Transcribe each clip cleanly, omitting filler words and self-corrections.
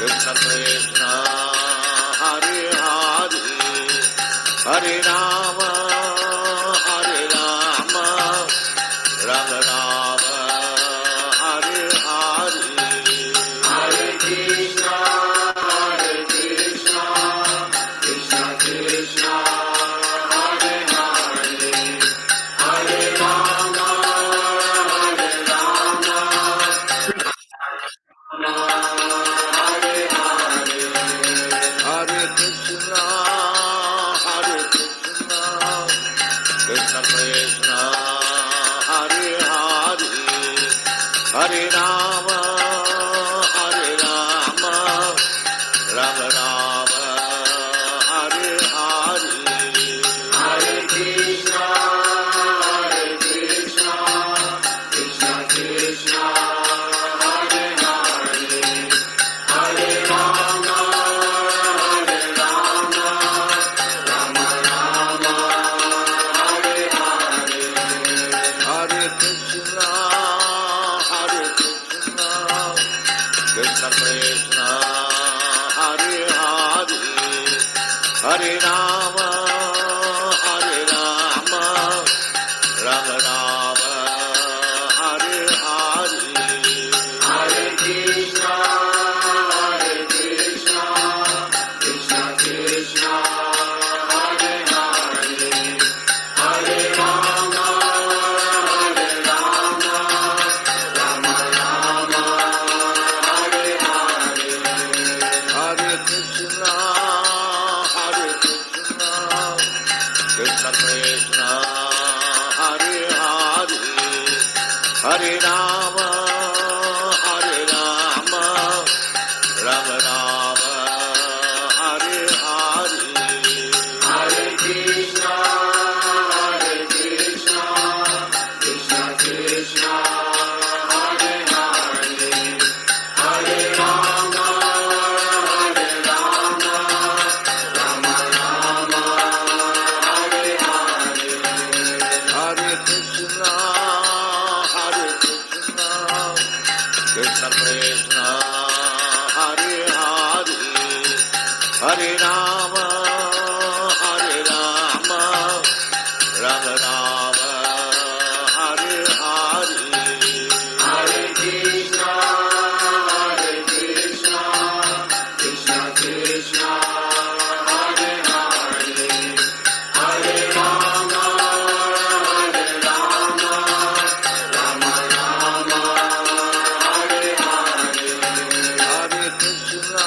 Krishna Krishna Hare Hare Hare Rama Hare Rama Rama Rama Hare Hare Hare Krishna Krishna Krishna Hare Hare Hare Rama Hare Krishna Krishna Krishna Hare Hare Hare Rama Rama Rama Hare Hare Hare Krishna Krishna Krishna Hare Hare Hare Rama Rama Rama Hare Hare Hare Krishna Krishna Krishna Hare Hare Hare Rama Rama Rama Hare Hare Hare Krishna Krishna Krishna Hare Hare Hare Rama Rama Rama Hare Hare Hare Krishna Krishna Krishna Hare Hare Hare Rama Rama Rama Hare Hare Hare Krishna Krishna Krishna Hare Hare Hare Rama Rama Rama Hare Hare Hare Krishna Krishna Krishna Hare Hare Hare Rama Rama Rama Hare Hare Hare Krishna Krishna Krishna Hare Hare Hare Rama Rama Rama Hare Hare Hare Krishna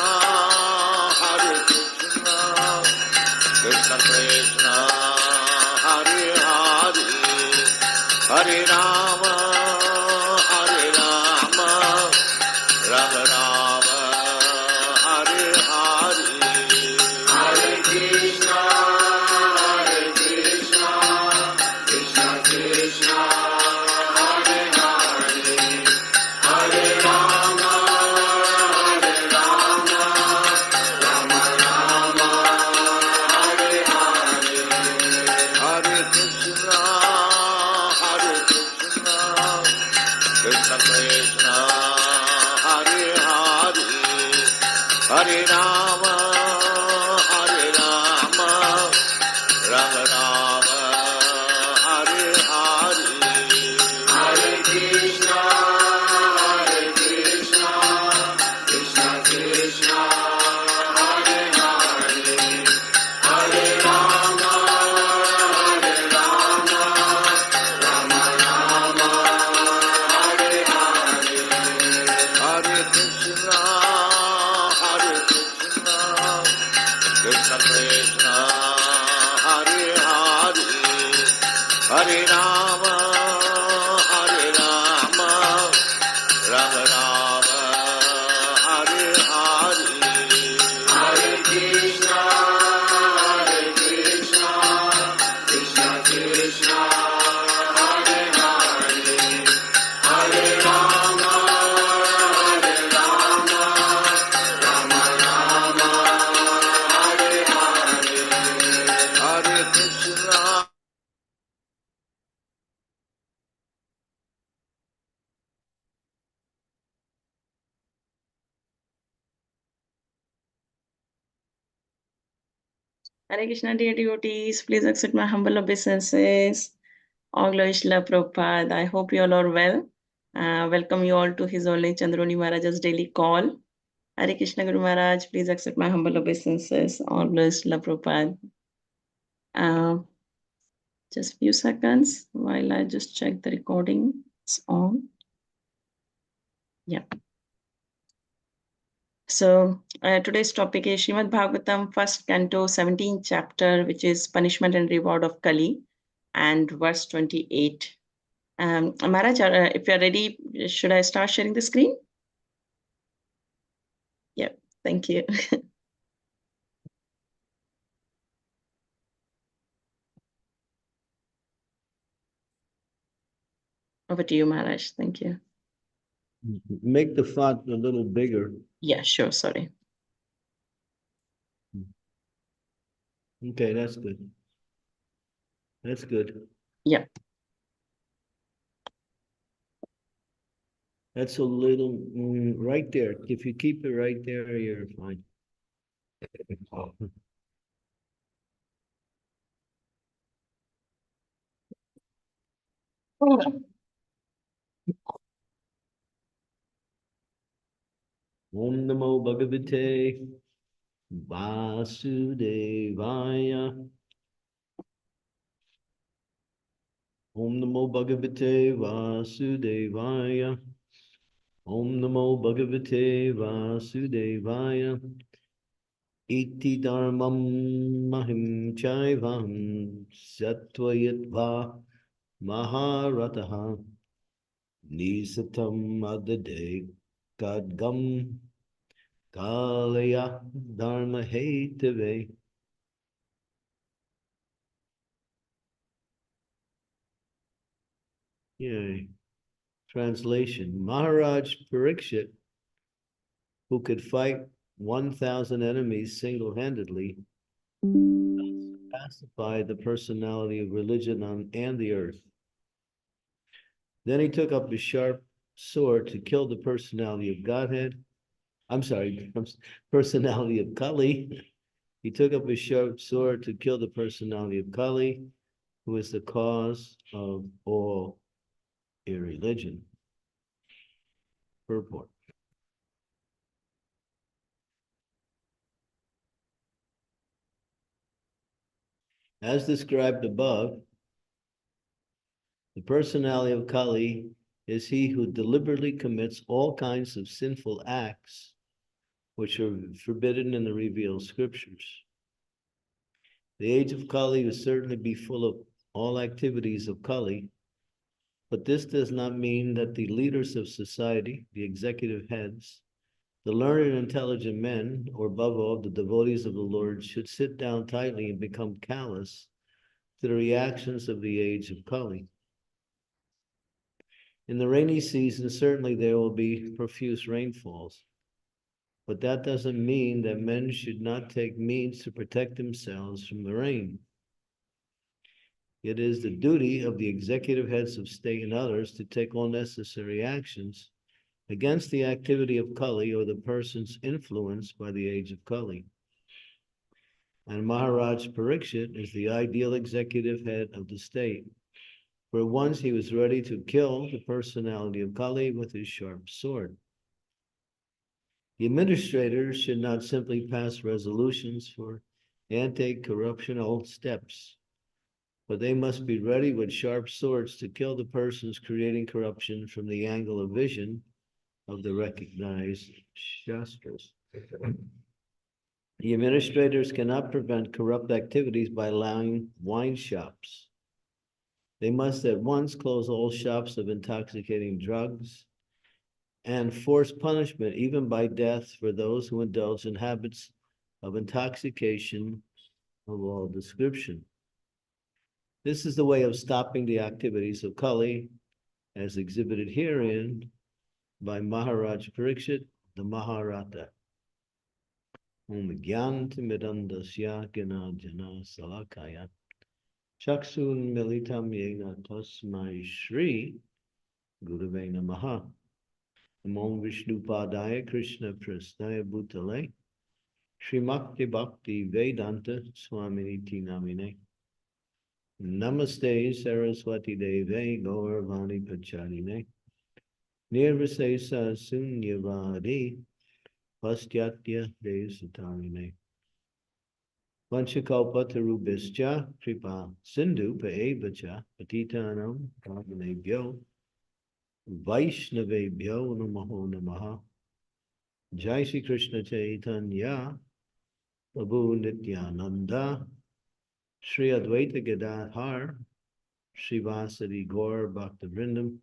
Krishna Krishna Hare Hare Hare Rama Rama Rama Hare Hare Hare Krishna Krishna Krishna Hare Hare Hare Rama Rama Rama Hare Hare Hare Krishna Krishna Krishna Hare Hare Hare Rama Rama Rama Hare Hare Hare Krishna Krishna Krishna Hare Hare Hare Rama Rama Rama Hare Hare Hare Krishna Krishna Krishna Hare Hare Hare Rama Rama Rama Hare Hare Hare Krishna Krishna Krishna Hare Hare Hare Rama Rama Rama Hare Hare Hare Krishna Hare Krishna, dear devotees, please accept my humble obeisances. All glories to Prabhupada. I hope you all are well. Welcome you all to His Holy Chandramauli Maharaj's daily call. Hare Krishna Guru Maharaj, please accept my humble obeisances. All glories to Prabhupada. Uh, just few seconds while I just check the recording. It's on. Yeah. So today's topic is Srimad Bhagavatam, first canto, 17th chapter, which is punishment and reward of Kali, and verse 28. Maharaj, if you're ready, should I start sharing the screen? Yeah, thank you. Over to you, Maharaj. Thank you. Make the font a little bigger. Yeah, sure. Sorry. Okay, that's good. That's good. Yeah. That's a little right there. If you keep it right there, you're fine. Om Namo Bhagavate Vasudevaya. Om Namo Bhagavate Vasudevaya. Om Namo Bhagavate Vasudevaya. Iti dharmam mahim chaivam satvayatva maharataha nisatam adade kadgam kalaya dharma hetave. Yay. Translation: Maharaj Parikshit, who could fight 1,000 enemies single-handedly, pacified the personality of religion and the earth. Then he took up his sharp sword to kill the personality of Godhead. I'm sorry, personality of Kali. He took up his sharp sword to kill the personality of Kali, who is the cause of all irreligion. Purport. As described above, the personality of Kali is he who deliberately commits all kinds of sinful acts which are forbidden in the revealed scriptures. The age of Kali will certainly be full of all activities of Kali, but this does not mean that the leaders of society, the executive heads, the learned and intelligent men, or above all, the devotees of the Lord, should sit down tightly and become callous to the reactions of the age of Kali. In the rainy season, certainly there will be profuse rainfalls, but that doesn't mean that men should not take means to protect themselves from the rain. It is the duty of the executive heads of state and others to take all necessary actions against the activity of Kali or the persons influenced by the age of Kali. And Maharaj Parikshit is the ideal executive head of the state. For once he was ready to kill the personality of Kali with his sharp sword. The administrators should not simply pass resolutions for anti-corruptional steps, but they must be ready with sharp swords to kill the persons creating corruption from the angle of vision of the recognized Shastras. The administrators cannot prevent corrupt activities by allowing wine shops. They must at once close all shops of intoxicating drugs and force punishment, even by death, for those who indulge in habits of intoxication of all description. This is the way of stopping the activities of Kali, as exhibited herein by Maharaj Parikshit, the Maharata. Om Gyantimidandasya Jana Salakaya Chaksun Militam Yena Tasmai Shri Gurave Namaha. Namo Vishnu Padaya Krishna Prasnaya Bhutale Srimakti Bhakti Vedanta Swami Namine. Namaste Saraswati Deve Gauravani Pacharine. Nirvisesa Sunyavadi Pastyatya Desatarine. Vanchakalpatarubhischa Kripa Sindhu Paevacha Patitanam Pavanebhyo Vaishnavebhyo Namaho Namaha. Jai Shri Krishna Chaitanya Prabhu Nityananda Shri Advaita Gadadhar Srivasadi Gaur Bhaktavrindam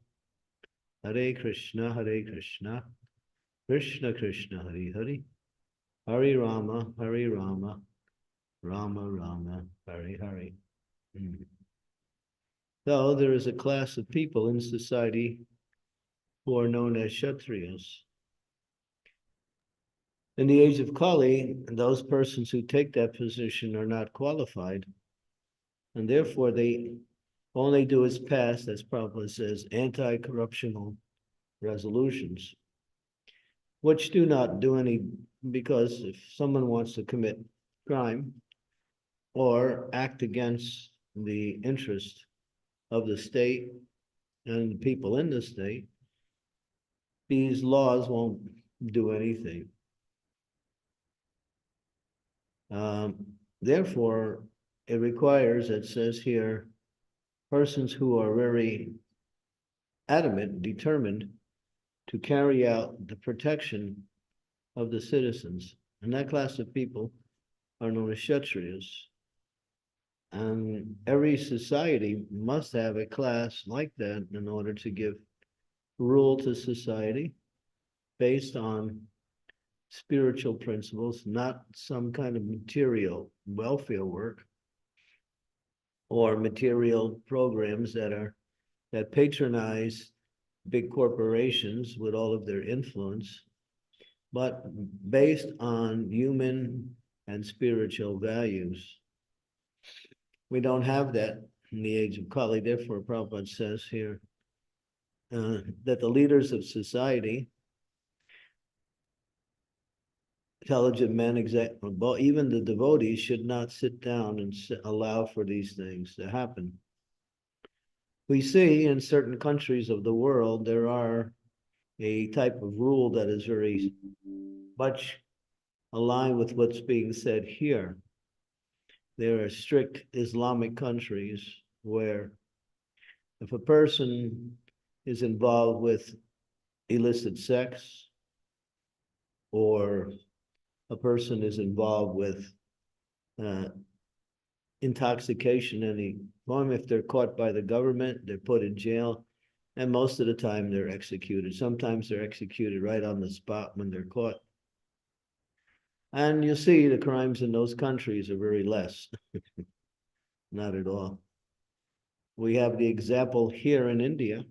Hare Krishna Krishna Krishna Hari Hari Hari Rama Rama Rama Hari Hari. So there is a class of people in society who are known as Kshatriyas. In the age of Kali, those persons who take that position are not qualified, and therefore all they do is pass, as Prabhupada says, anti-corruptional resolutions, which do not do any, because if someone wants to commit crime or act against the interest of the state and the people in the state, these laws won't do anything. Therefore, it requires, it says here, persons who are very adamant, determined to carry out the protection of the citizens. And that class of people are known as Kshatriyas. And every society must have a class like that in order to give rule to society based on spiritual principles, not some kind of material welfare work or material programs that patronize big corporations with all of their influence, but based on human and spiritual values. We don't have that in the age of Kali. Therefore, Prabhupada says here that the leaders of society, intelligent men, even the devotees, should not sit down and allow for these things to happen. We see in certain countries of the world, there are a type of rule that is very much aligned with what's being said here. There are strict Islamic countries where if a person is involved with illicit sex, or a person is involved with intoxication in any form, if they're caught by the government, they're put in jail, and most of the time they're executed. Sometimes they're executed right on the spot when they're caught. And you see the crimes in those countries are very less. Not at all. We have the example here in India.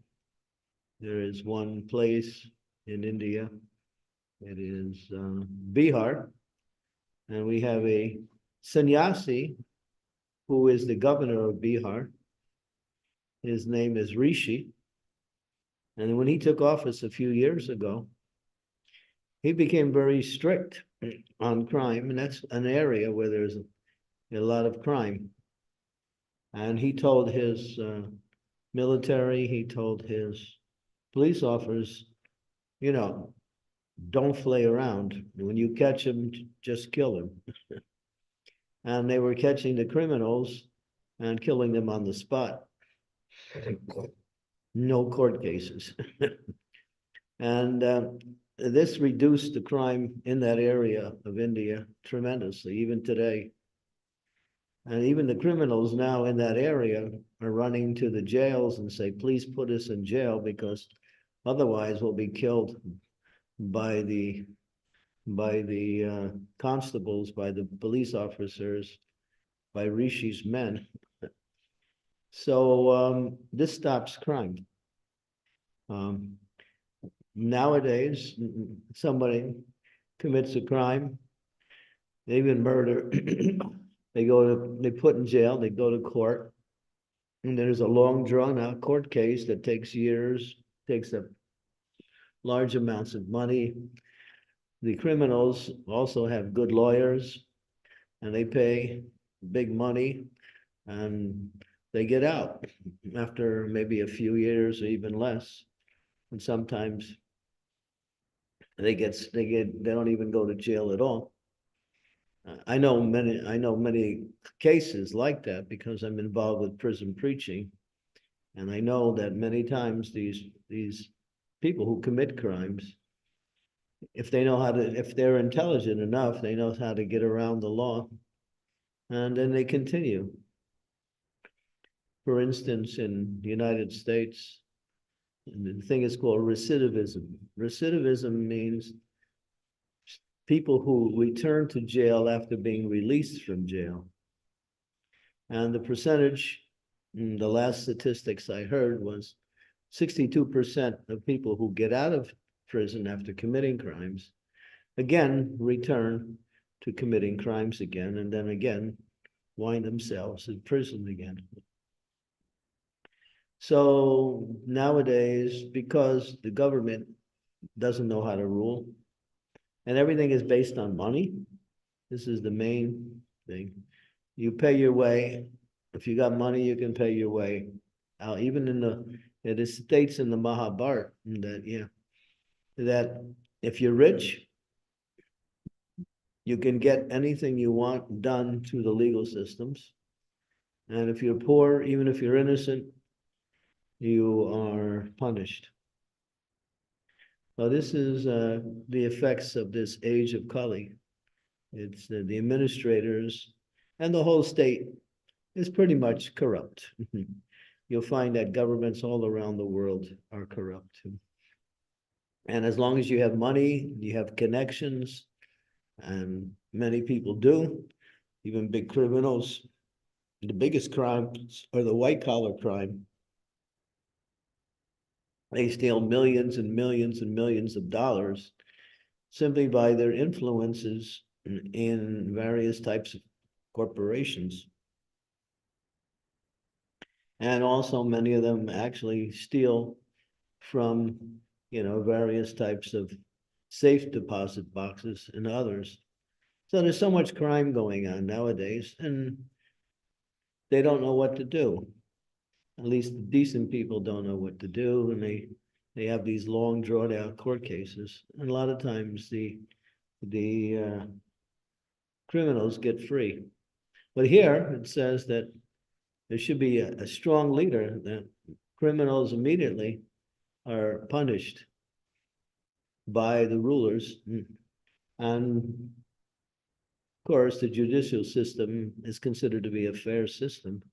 There is one place in India, it is Bihar, and we have a sannyasi who is the governor of Bihar. His name is Rishi. And when he took office a few years ago, he became very strict on crime, and that's an area where there's a lot of crime. And he told his military, he told his police officers, don't play around. When you catch him, just kill him. And they were catching the criminals and killing them on the spot. No court cases. And this reduced the crime in that area of India tremendously, even today. And even the criminals now in that area are running to the jails and say, please put us in jail, because otherwise we'll be killed by the constables, by the police officers, by Rishi's men. So this stops crime. Nowadays, somebody commits a crime, even murder, they put in jail, they go to court, and there's a long drawn out court case that takes years, takes up large amounts of money. The criminals also have good lawyers, and they pay big money, and they get out after maybe a few years or even less. And sometimes they don't even go to jail at all. I know many cases like that because I'm involved with prison preaching. And I know that many times these people who commit crimes, if they're intelligent enough, they know how to get around the law, and then they continue. For instance, in the United States, the thing is called recidivism. Recidivism means people who return to jail after being released from jail. And the percentage, the last statistics I heard was 62% of people who get out of prison after committing crimes, again, return to committing crimes again, and then again, wind themselves in prison again. So nowadays, because the government doesn't know how to rule, and everything is based on money, this is the main thing. You pay your way. If you got money, you can pay your way out. Even it states in the Mahabharata that if you're rich, you can get anything you want done through the legal systems. And if you're poor, even if you're innocent, you are punished. So this is the effects of this age of Kali. It's the administrators and the whole state is pretty much corrupt. You'll find that governments all around the world are corrupt. And as long as you have money, you have connections, and many people do, even big criminals, the biggest crimes are the white collar crime. They steal millions and millions and millions of dollars simply by their influences in various types of corporations. And also many of them actually steal from, various types of safe deposit boxes and others. So there's so much crime going on nowadays, and they don't know what to do. At least the decent people don't know what to do, and they have these long drawn out court cases. And a lot of times the criminals get free. But here it says that there should be a strong leader, that criminals immediately are punished by the rulers. And of course, the judicial system is considered to be a fair system,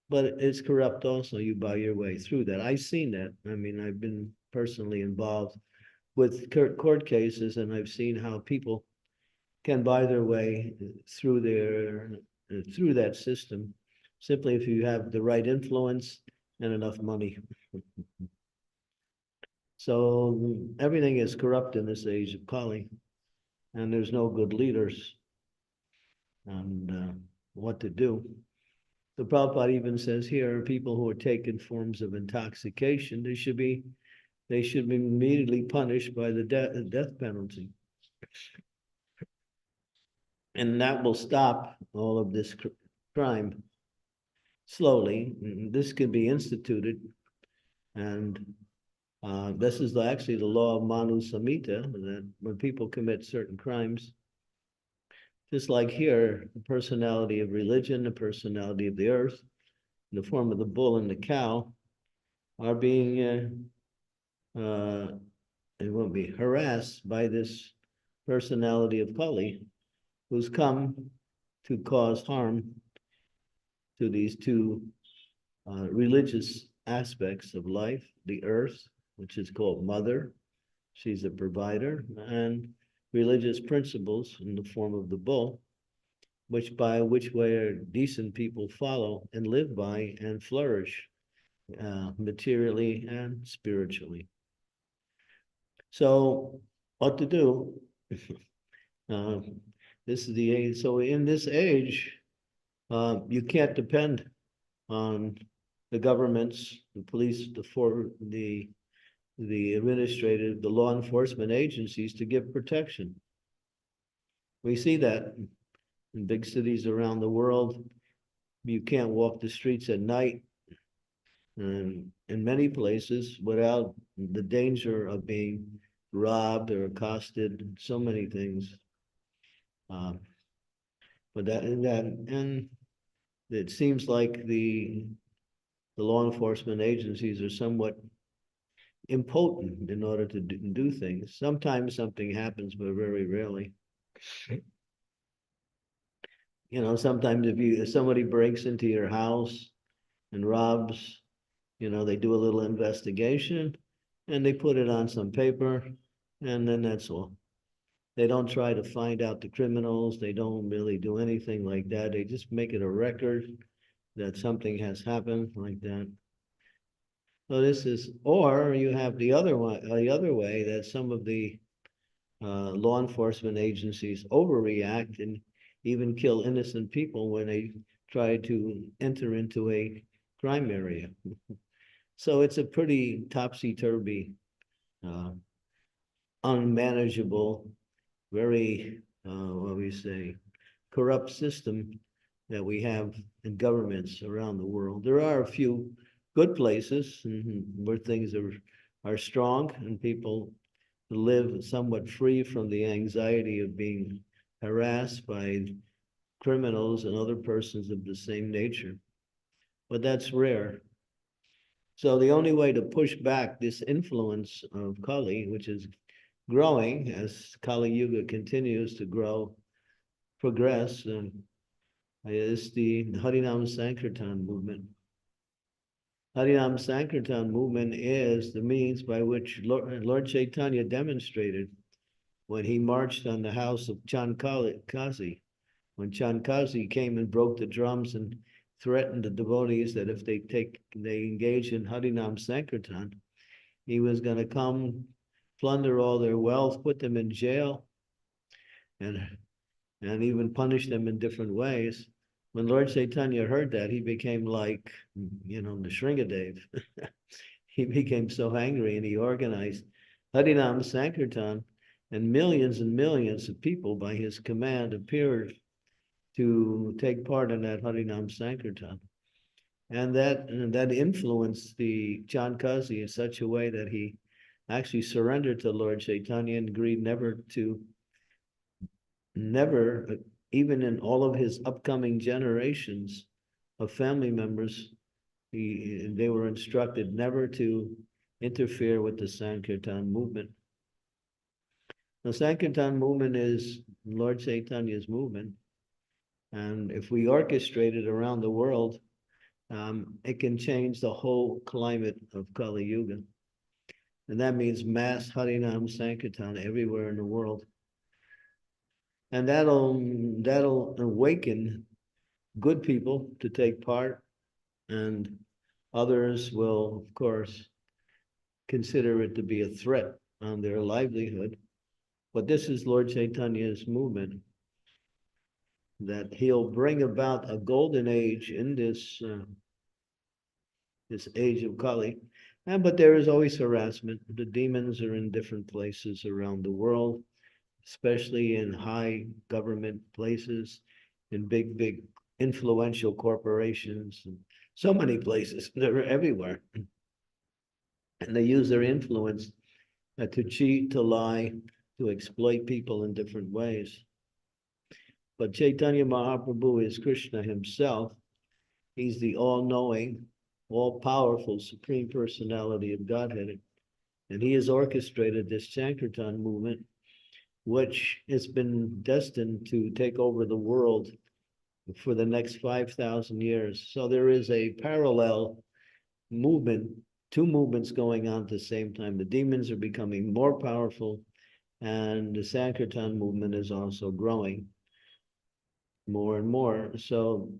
but it's corrupt also. You buy your way through that. I've seen that. I mean, I've been personally involved with court cases, and I've seen how people can buy their way through through that system, simply if you have the right influence and enough money. So everything is corrupt in this age of Kali, and there's no good leaders on what to do. The Prabhupada even says here, people who are taking forms of intoxication, they should be immediately punished by the death penalty. And that will stop all of this crime slowly. This can be instituted, and this is actually the law of Manu Samhita, that when people commit certain crimes, just like here, the personality of religion, the personality of the earth, in the form of the bull and the cow, are being it will be harassed by this personality of Kali, who's come to cause harm to these two religious aspects of life: the earth, which is called mother, she's a provider, and religious principles in the form of the bull, which way decent people follow and live by and flourish materially and spiritually. So what to do? This is the age. So in this age, you can't depend on the governments, the police, the administrative, the law enforcement agencies to give protection. We see that in big cities around the world. You can't walk the streets at night, and in many places without the danger of being robbed or accosted, so many things. Um, but and it seems like the law enforcement agencies are somewhat impotent in order to do things. Sometimes something happens, but very rarely. You know, sometimes if somebody breaks into your house and robs, you know, they do a little investigation and they put it on some paper, and then that's all. They don't try to find out the criminals. They don't really do anything like that. They just make it a record that something has happened like that. So this is, or you have the other one, the other way, that some of the law enforcement agencies overreact and even kill innocent people when they try to enter into a crime area. So it's a pretty topsy-turvy, uh, unmanageable, very, what we say, corrupt system that we have in governments around the world. There are a few good places where things are strong and people live somewhat free from the anxiety of being harassed by criminals and other persons of the same nature. But that's rare. So the only way to push back this influence of Kali, which is growing as Kali Yuga continues to grow, progress, is the Harinam Sankirtan movement. Harinam Sankirtan movement is the means by which Lord Chaitanya demonstrated when he marched on the house of Chankasi. When Chankasi came and broke the drums and threatened the devotees that if they engage in Harinam Sankirtan, he was going to come plunder all their wealth, put them in jail, and even punish them in different ways. When Lord Chaitanya heard that, he became like, you know, the Shringadev. He became so angry and he organized Harinam Sankirtan, and millions of people by his command appeared to take part in that Harinam Sankirtan. And that influenced the Chankasi in such a way that he actually surrendered to Lord Chaitanya and agreed never, even in all of his upcoming generations of family members, they were instructed never to interfere with the Sankirtan movement. The Sankirtan movement is Lord Chaitanya's movement. And if we orchestrate it around the world, it can change the whole climate of Kali Yuga. And that means mass Harinam Sankirtan everywhere in the world. And that'll awaken good people to take part, and others will, of course, consider it to be a threat on their livelihood. But this is Lord Chaitanya's movement, that he'll bring about a golden age in this age of Kali. But there is always harassment. The demons are in different places around the world, especially in high government places, in big influential corporations, and so many places. They're everywhere. And they use their influence to cheat, to lie, to exploit people in different ways. But Chaitanya Mahaprabhu is Krishna himself. He's the all-knowing, all-powerful Supreme Personality of Godhead. And he has orchestrated this Sankirtan movement, which has been destined to take over the world for the next 5,000 years. So there is a parallel movement, two movements going on at the same time. The demons are becoming more powerful, and the Sankirtan movement is also growing more and more. So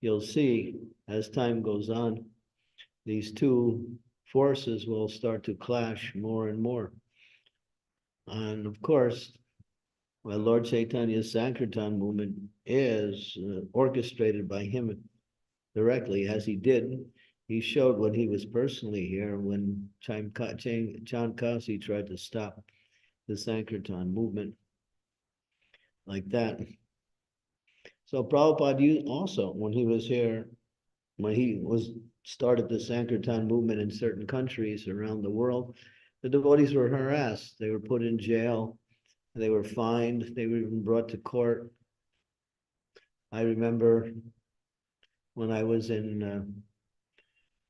you'll see as time goes on, these two forces will start to clash more and more. And of course, well, Lord Chaitanya's Sankirtan movement is orchestrated by him directly, as he did. He showed when he was personally here, when Chankasi tried to stop the Sankirtan movement. like that. So Prabhupada used also, when he was here, when he was started the Sankirtan movement in certain countries around the world, the devotees were harassed. They were put in jail. They were fined. They were even brought to court. I remember when I was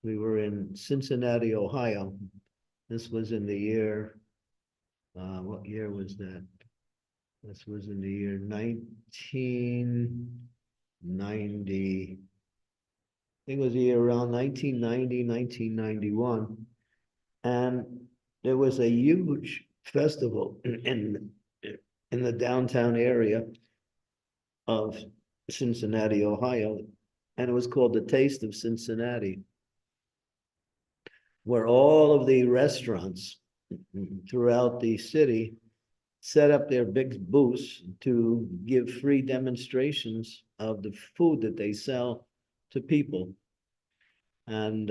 we were in Cincinnati, Ohio. This was in the year, what year was that? This was in the year 1990. I think it was the year around 1990, 1991. And there was a huge festival in the downtown area of Cincinnati, Ohio, and it was called the Taste of Cincinnati, where all of the restaurants throughout the city set up their big booths to give free demonstrations of the food that they sell to people. And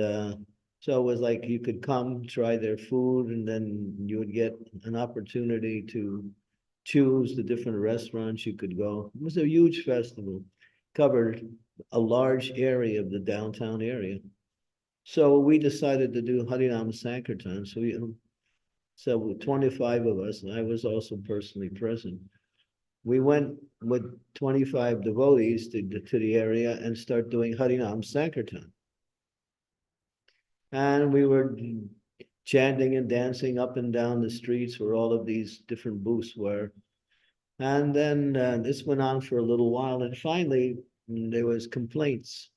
so it was like you could come try their food, and then you would get an opportunity to choose the different restaurants you could go. It was a huge festival, covered a large area of the downtown area. So we decided to do Harinam Sankirtan. So with 25 of us, and I was also personally present, we went with 25 devotees to the area and start doing Harinam Sankirtan. And we were chanting and dancing up and down the streets where all of these different booths were. And then this went on for a little while, and finally there was complaints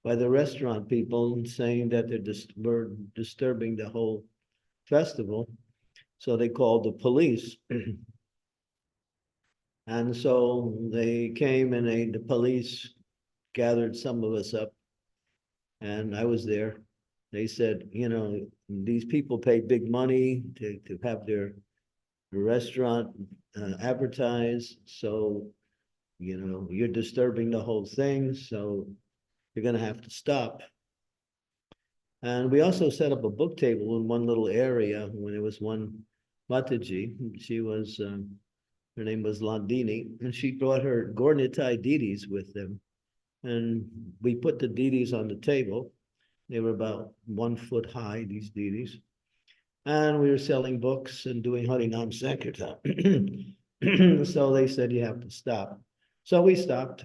by the restaurant people saying that were disturbing the whole festival. So they called the police. And so they came, and the police gathered some of us up, and I was there. They said, these people pay big money to have their restaurant advertised. So, you're disturbing the whole thing. So you're going to have to stop. And we also set up a book table in one little area when there was one Mataji. She was, her name was Landini, and she brought her Gornitai deities with them. And we put the deities on the table. They were about 1 foot high, these deities. And we were selling books and doing Harinam Sankirtan. So they said, you have to stop. So we stopped.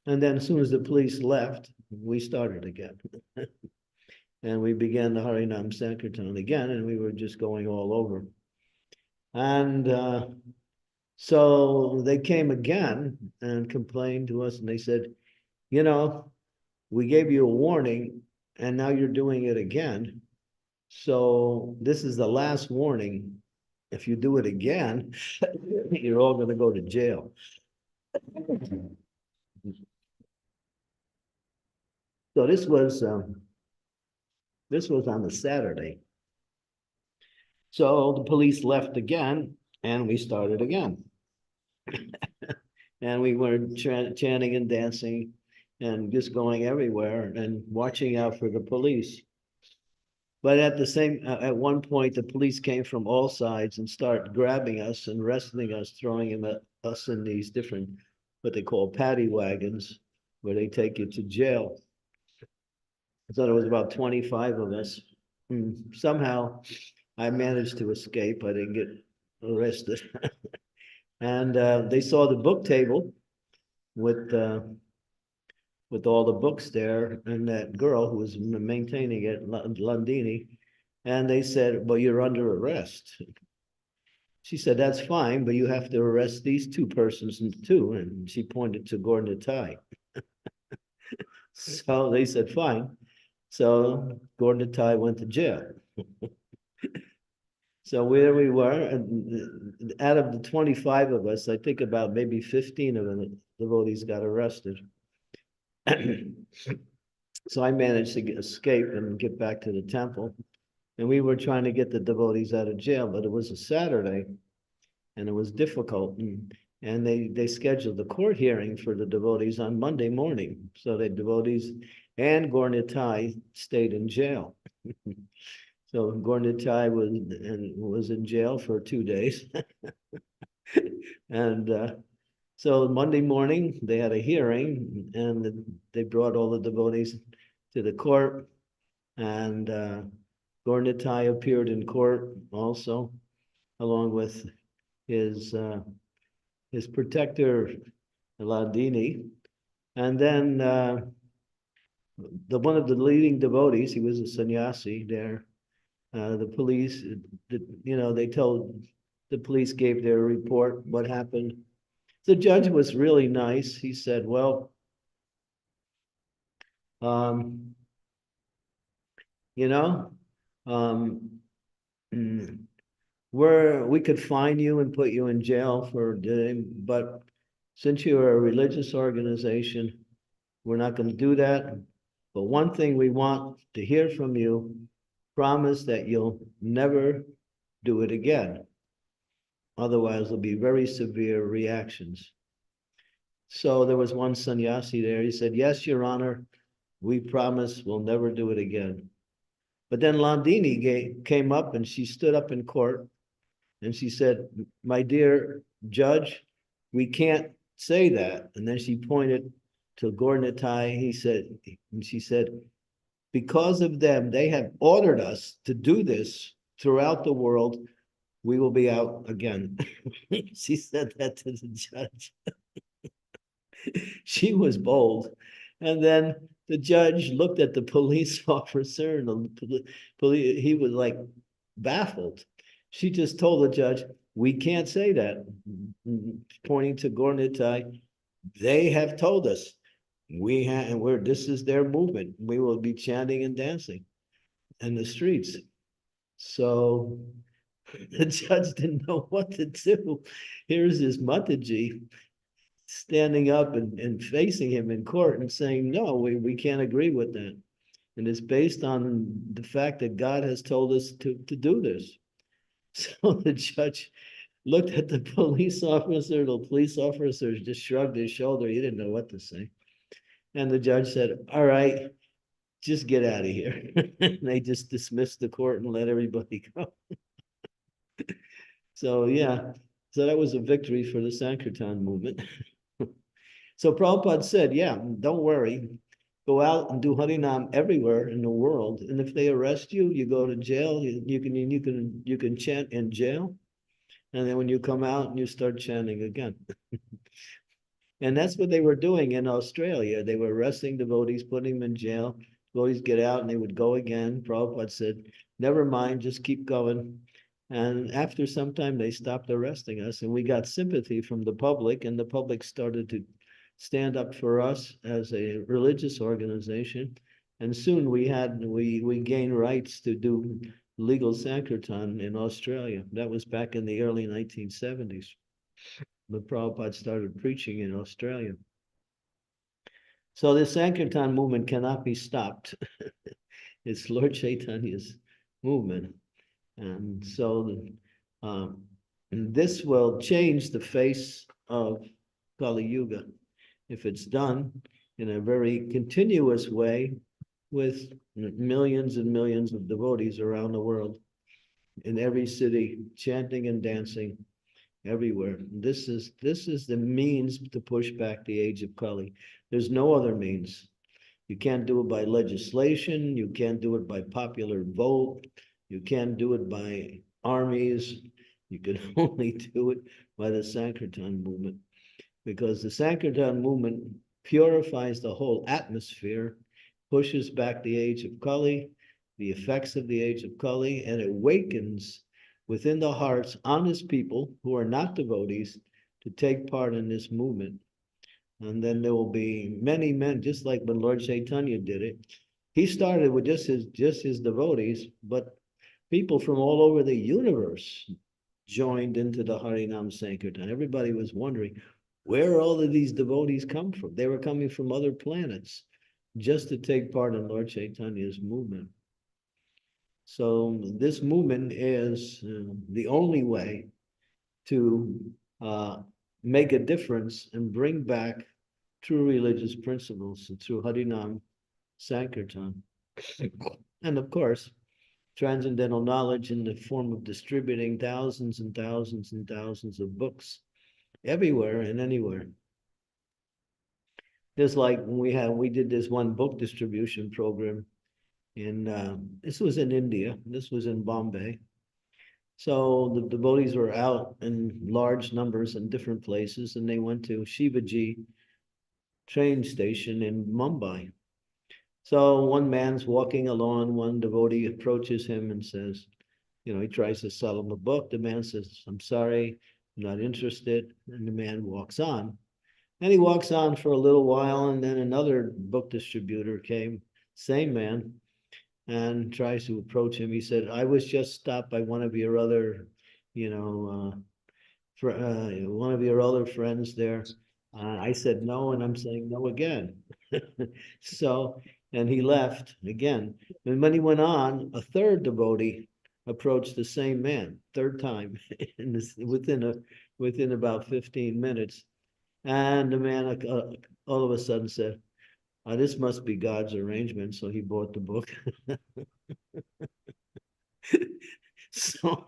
And then as soon as the police left, we started again. And we began the Harinam Sankirtan again, and we were just going all over. And so they came again and complained to us, and they said, we gave you a warning, and now you're doing it again. So this is the last warning. If you do it again, you're all going to go to jail. So this was on a Saturday. So the police left again, and we started again. And we were chanting and dancing and just going everywhere and watching out for the police. But at one point, the police came from all sides and started grabbing us and wrestling us, throwing us in these different, what they call paddy wagons, where they take you to jail. So there was about 25 of us. Somehow I managed to escape. I didn't get arrested. And they saw the book table with all the books there, and that girl who was maintaining it, Landini, and they said, well, you're under arrest. She said, that's fine, but you have to arrest these two persons too. And she pointed to Gornatai. So they said, fine. So Gornatai went to jail. So where we were, and out of the 25 of us, I think about maybe 15 of the devotees got arrested. So I managed to escape and get back to the temple. And we were trying to get the devotees out of jail, but it was a Saturday and it was difficult. And they scheduled the court hearing for the devotees on Monday morning. So the devotees and Gornitai stayed in jail. So Gornitai was in jail for 2 days. And So Monday morning, they had a hearing and they brought all the devotees to the court. And Gornitai appeared in court also, along with his protector, Ladini. And then one of the leading devotees, he was a sannyasi there. The police, they told the police gave their report what happened. The judge was really nice. He said, "Well, um, you know, um, mm, we could fine you and put you in jail for doing, but since you're a religious organization, we're not going to do that. But one thing we want to hear from you, promise that you'll never do it again. Otherwise, there'll be very severe reactions." So there was one sannyasi there. He said, "Yes, Your Honor, we promise we'll never do it again." But then Landini came up and she stood up in court and she said, "My dear judge, we can't say that." And then she pointed to Gornitai. She said, "Because of them, they have ordered us to do this throughout the world. We will be out again." She said that to the judge. She was bold. And then the judge looked at the police officer and the police, he was like baffled. She just told the judge, "We can't say that," pointing to Gornitai. "They have told us this is their movement. We will be chanting and dancing in the streets." So the judge didn't know what to do. Here's this Mataji standing up and facing him in court and saying, "No, we can't agree with that. And it's based on the fact that God has told us to do this." So the judge looked at the police officer. The police officer just shrugged his shoulder. He didn't know what to say. And the judge said, "All right, just get out of here." And they just dismissed the court and let everybody go. So yeah, so that was a victory for the Sankirtan movement. So Prabhupada said, "Yeah, don't worry. Go out and do Harinam everywhere in the world. And if they arrest you, you go to jail. You can chant in jail. And then when you come out, you start chanting again." And that's what they were doing in Australia. They were arresting devotees, putting them in jail. Devotees get out and they would go again. Prabhupada said, "Never mind, just keep going." And after some time, they stopped arresting us, and we got sympathy from the public, and the public started to stand up for us as a religious organization. And soon we gained rights to do legal Sankirtan in Australia. That was back in the early 1970s. When Prabhupada started preaching in Australia. So the Sankirtan movement cannot be stopped. It's Lord Chaitanya's movement. And so this will change the face of Kali Yuga if it's done in a very continuous way with millions and millions of devotees around the world, in every city, chanting and dancing everywhere. This is the means to push back the age of Kali. There's no other means. You can't do it by legislation. You can't do it by popular vote. You can't do it by armies. You can only do it by the Sankirtan movement, because the Sankirtan movement purifies the whole atmosphere, pushes back the age of Kali, the effects of the age of Kali, and awakens within the hearts honest people who are not devotees to take part in this movement. And then there will be many men, just like when Lord Chaitanya did it. He started with just his devotees, but people from all over the universe joined into the Harinam Sankirtan. Everybody was wondering where all of these devotees come from. They were coming from other planets just to take part in Lord Chaitanya's movement. So this movement is the only way to make a difference and bring back true religious principles through Harinam Sankirtan. And of course, transcendental knowledge in the form of distributing thousands and thousands and thousands of books everywhere and anywhere. Just like we did this one book distribution program in this was in India, this was in Bombay. So the devotees were out in large numbers in different places, and they went to Shivaji train station in Mumbai. So one man's walking along, one devotee approaches him and says, he tries to sell him a book. The man says, I'm sorry, I'm not interested. And the man walks on. And he walks on for a little while, and then another book distributor came, same man, and tries to approach him. He said, I was just stopped by one of your other, one of your other friends there. I said no, and I'm saying no again. So, and he left again. And when he went on, a third devotee approached the same man, third time, within about 15 minutes. And the man all of a sudden said, this must be God's arrangement. So he bought the book. So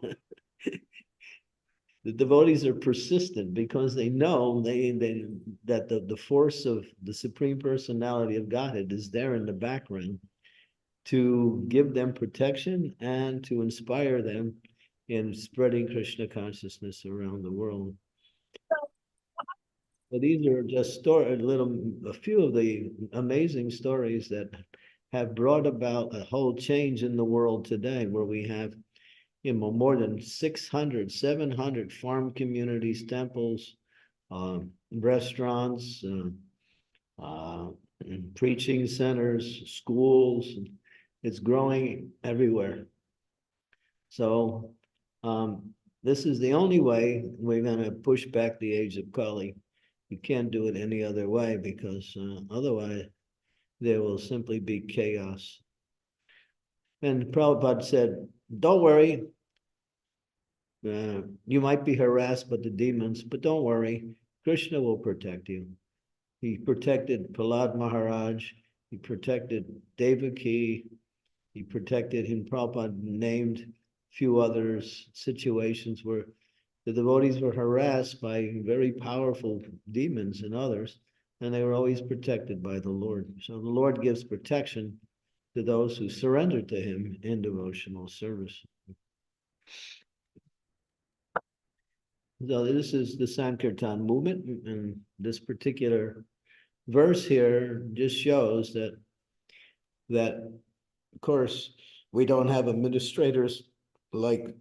the devotees are persistent because they know that the force of the Supreme Personality of Godhead is there in the background to give them protection and to inspire them in spreading Krishna consciousness around the world. But these are just a few of the amazing stories that have brought about a whole change in the world today, where we have more than 600, 700 farm communities, temples, restaurants, preaching centers, schools. It's growing everywhere. So this is the only way we're going to push back the age of Kali. You can't do it any other way, because otherwise there will simply be chaos. And Prabhupada said, don't worry, you might be harassed by the demons, but don't worry, Krishna will protect you. He protected Prahlad Maharaj, he protected Devaki, he protected him. Prabhupada named a few other situations where the devotees were harassed by very powerful demons and others, and they were always protected by the Lord. So the Lord gives protection to those who surrender to him in devotional service. So this is the Sankirtan movement, and this particular verse here just shows that of course we don't have administrators like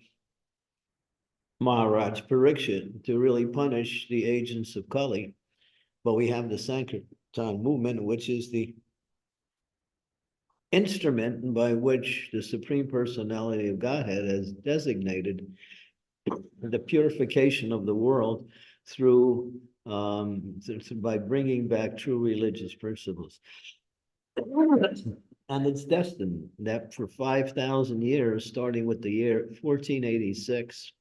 Maharaj Parikshit to really punish the agents of Kali, but we have the Sankirtan movement, which is the instrument by which the Supreme Personality of Godhead has designated the purification of the world through by bringing back true religious principles. And it's destined that for 5,000 years, starting with the year 1486,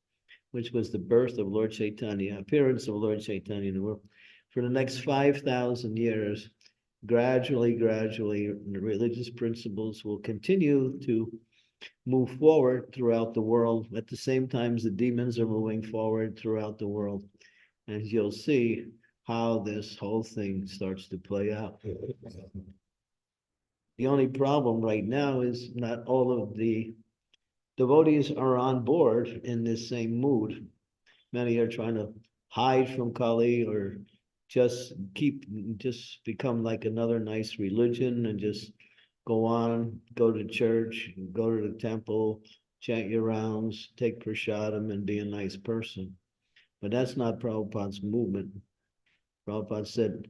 which was the birth of Lord Chaitanya, appearance of Lord Chaitanya in the world, for the next 5,000 years, gradually, the religious principles will continue to move forward throughout the world. At the same time, the demons are moving forward throughout the world. And you'll see how this whole thing starts to play out. The only problem right now is not all of the devotees are on board in this same mood. Many are trying to hide from Kali, or just become like another nice religion and just go to church, go to the temple, chant your rounds, take prasadam, and be a nice person. But that's not Prabhupada's movement. Prabhupada said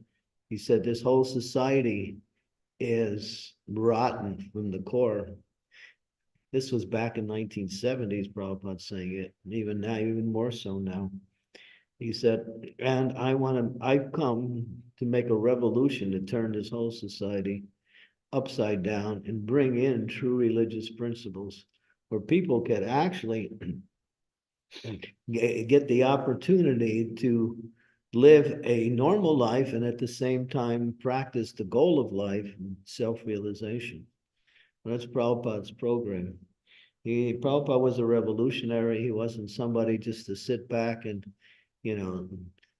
this whole society is rotten from the core. This was back in 1970s, Prabhupada saying it, even now, even more so now. He said, and I've come to make a revolution to turn this whole society upside down and bring in true religious principles where people can actually get the opportunity to live a normal life and at the same time practice the goal of life, self-realization. That's Prabhupada's program. Prabhupada was a revolutionary. He wasn't somebody just to sit back and,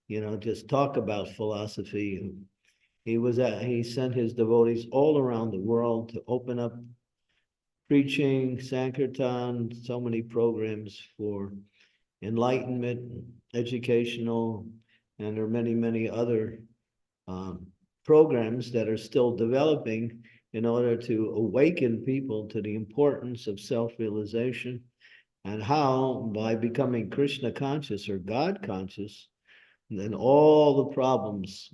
just talk about philosophy. He sent his devotees all around the world to open up preaching, Sankirtan, so many programs for enlightenment, educational, and there are many, many other programs that are still developing in order to awaken people to the importance of self-realization and how, by becoming Krishna conscious or God conscious, then all the problems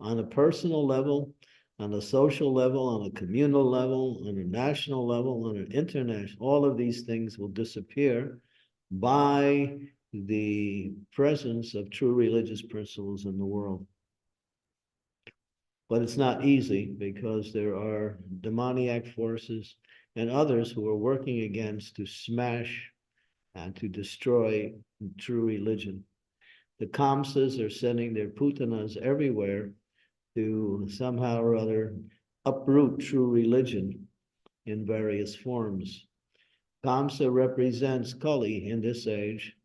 on a personal level, on a social level, on a communal level, on a national level, on an international, all of these things will disappear by the presence of true religious principles in the world. But it's not easy because there are demoniac forces and others who are working against to smash and to destroy true religion. The Kamsas are sending their putanas everywhere to somehow or other uproot true religion in various forms. Kamsa represents Kali in this age,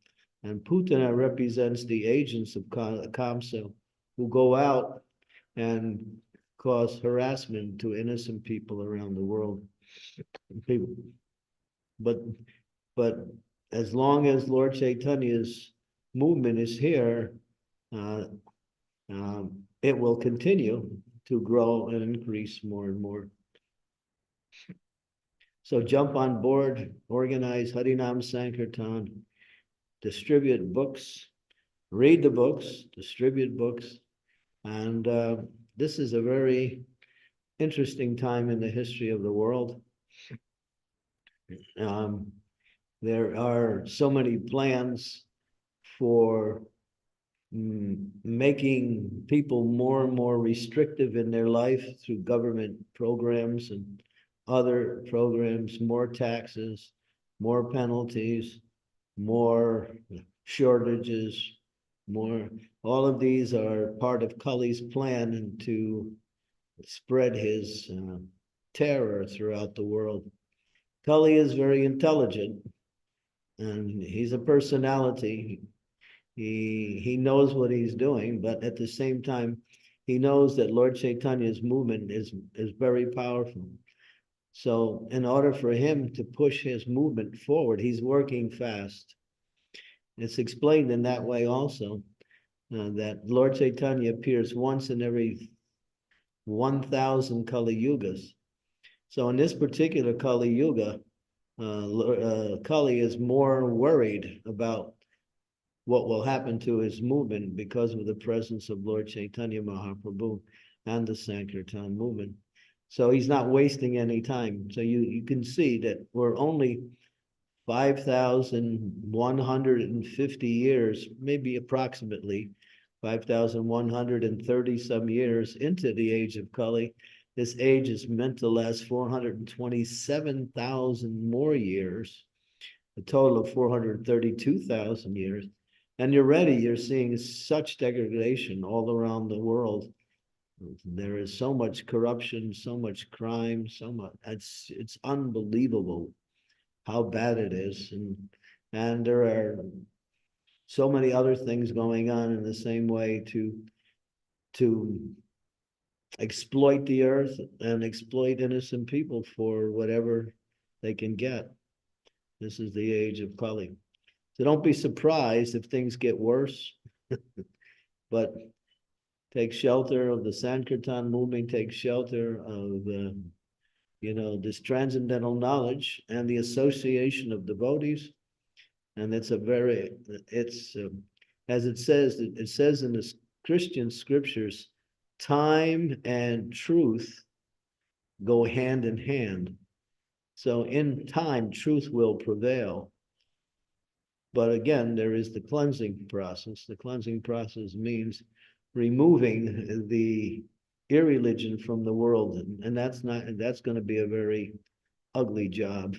and Putana represents the agents of Kamsa who go out and cause harassment to innocent people around the world. But as long as Lord Chaitanya's movement is here, uh, it will continue to grow and increase more and more. So jump on board, organize Harinam Sankirtan, distribute books, read the books, distribute books. And this is a very interesting time in the history of the world. There are so many plans for making people more and more restrictive in their life through government programs and other programs, more taxes, more penalties, more shortages, more. All of these are part of Kali's plan to spread his terror throughout the world. Kali is very intelligent and he's a personality. He knows what he's doing, but at the same time, he knows that Lord Chaitanya's movement is very powerful. So in order for him to push his movement forward, he's working fast. It's explained in that way also, that Lord Chaitanya appears once in every 1,000 Kali Yugas. So in this particular Kali Yuga, Kali is more worried about what will happen to his movement because of the presence of Lord Chaitanya Mahaprabhu and the Sankirtan movement. So he's not wasting any time. So you can see that we're only 5,150 years, maybe approximately 5,130 some years into the age of Kali. This age is meant to last 427,000 more years, a total of 432,000 years. And you're seeing such degradation all around the world. There is so much corruption, so much crime, so much, it's unbelievable how bad it is. And there are so many other things going on in the same way to exploit the earth and exploit innocent people for whatever they can get. This is the age of Kali. So don't be surprised if things get worse, but take shelter of the Sankirtan movement, take shelter of this transcendental knowledge and the association of devotees. And as it says in the Christian scriptures, time and truth go hand in hand. So in time, truth will prevail. But again, there is the cleansing process. The cleansing process means removing the irreligion from the world. And that's going to be a very ugly job.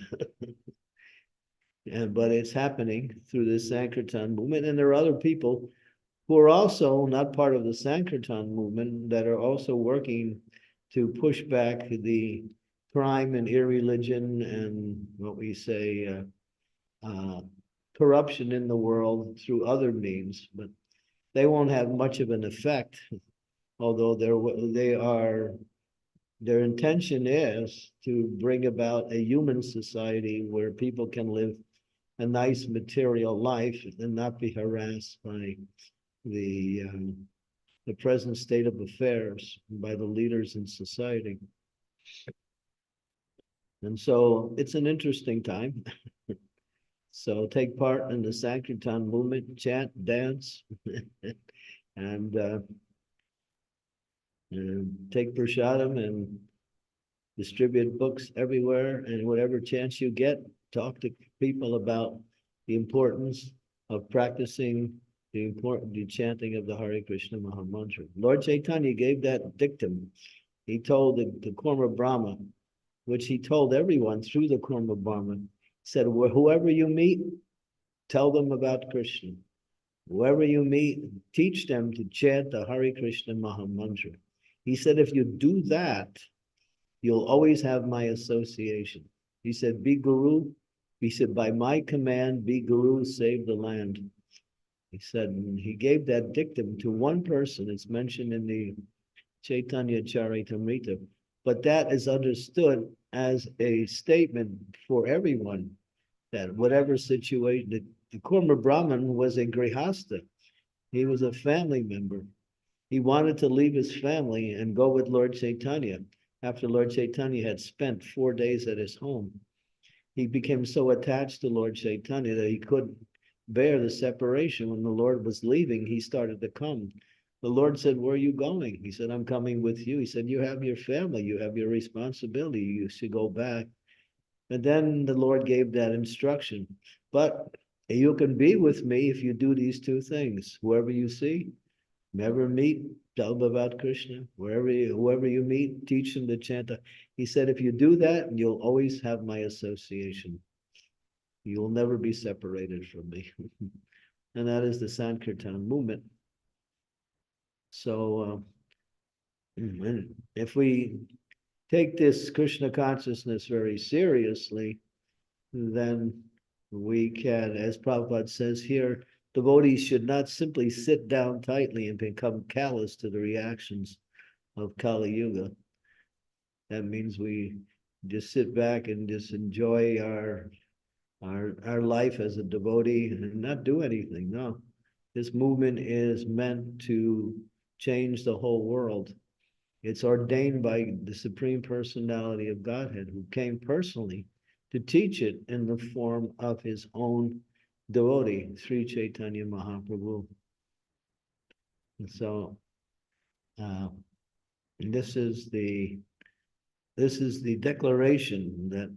But it's happening through the Sankirtan movement. And there are other people who are also not part of the Sankirtan movement that are also working to push back the crime and irreligion and what we say, corruption in the world through other means. But they won't have much of an effect, although their intention is to bring about a human society where people can live a nice material life and not be harassed by the present state of affairs by the leaders in society. And so it's an interesting time. So take part in the Sankirtan movement, chant, dance, and take prasadam and distribute books everywhere. And whatever chance you get, talk to people about the importance of practicing the chanting of the Hare Krishna Maha Mantra. Lord Chaitanya gave that dictum. He told the Kurma Brahma, which he told everyone through the Kurma Brahma, said, whoever you meet, tell them about Krishna. Whoever you meet, teach them to chant the Hare Krishna Maha Mantra. He said, if you do that, you'll always have my association. He said, be Guru. He said, by my command, be Guru, save the land. He said, he gave that dictum to one person. It's mentioned in the Chaitanya Charitamrita. But that is understood as a statement for everyone, that whatever situation, the Kurma Brahman was a grihasta. He was a family member. He wanted to leave his family and go with Lord Chaitanya. After Lord Chaitanya had spent 4 days at his home, he became so attached to Lord Chaitanya that he couldn't bear the separation. When the Lord was leaving, he started to come. The Lord said, where are you going? He said, I'm coming with you. He said, you have your family, you have your responsibility, you should go back. And then the Lord gave that instruction. But you can be with me if you do these two things. Whoever you see, never meet, tell them about Krishna. Whoever you meet, teach them to chant. He said, if you do that, you'll always have my association. You'll never be separated from me. And that is the Sankirtan movement. So if we take this Krishna consciousness very seriously, then we can, as Prabhupada says here, devotees should not simply sit down tightly and become callous to the reactions of Kali Yuga. That means we just sit back and just enjoy our life as a devotee and not do anything. No, this movement is meant to change the whole world. It's ordained by the Supreme Personality of Godhead, who came personally to teach it in the form of his own devotee, Sri Chaitanya Mahaprabhu. And so this is the declaration that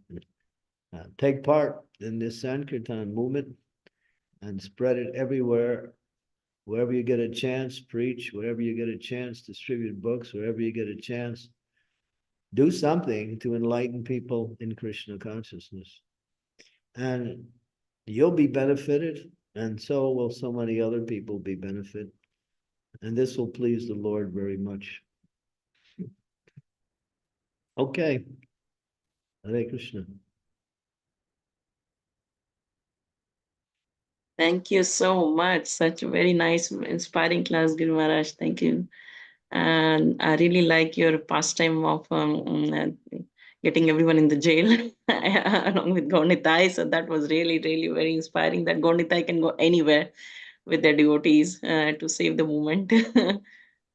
take part in this Sankirtan movement and spread it everywhere. Wherever you get a chance, preach. Wherever you get a chance, distribute books. Wherever you get a chance, do something to enlighten people in Krishna consciousness. And you'll be benefited, and so will so many other people be benefited. And this will please the Lord very much. Okay. Hare Krishna. Thank you so much. Such a very nice, inspiring class, Guru Maharaj. Thank you. And I really like your pastime of getting everyone in the jail along with Gaunitai. So that was really, really very inspiring that Gaunitai can go anywhere with their devotees to save the movement.